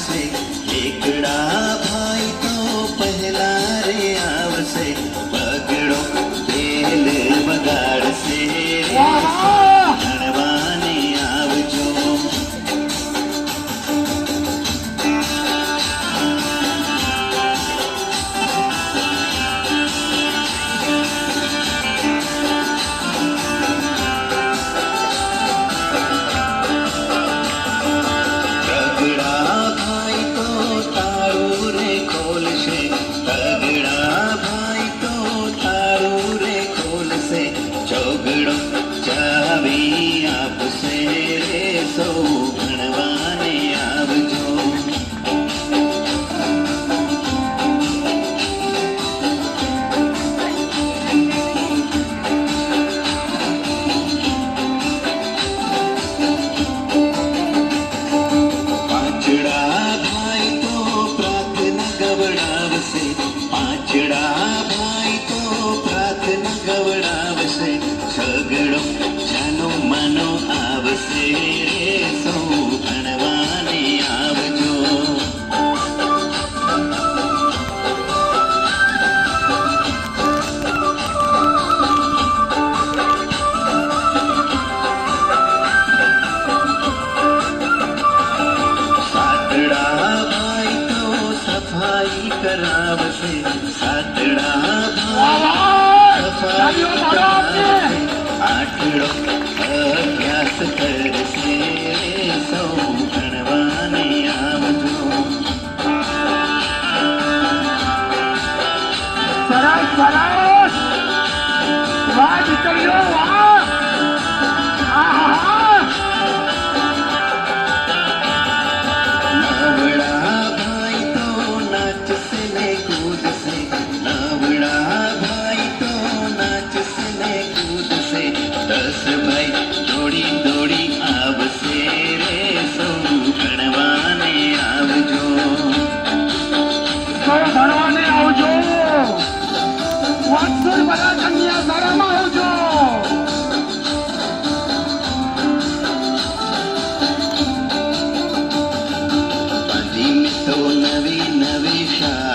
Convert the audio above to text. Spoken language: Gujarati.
આવશે, એકડા ભાઈ તો પહેલા રે આવશે, બગડો તેલ બગાડશે રે, ભણવાને આવજો. કરાવશે, સાતડા ભાઈ આઠડો અભ્યાસ કરશે, સૌ ભણવાને આવજો. સરસ સરસ, વાહ દીકરીઓ વાહ. નવડા ભાઈ તો નાચશે ને કૂદશે, નવડા ભાઈ તો નાચશે ને કૂદશે, 10 ભાઈ દોડી દોડી આવશે રે, સૌ ભણવાને આવજો. સૌ ભણવાને આવજો. વાત્સલ બધા કન્યા શાળામાં આવજો. બાંધીને તો નવી નવી શાળા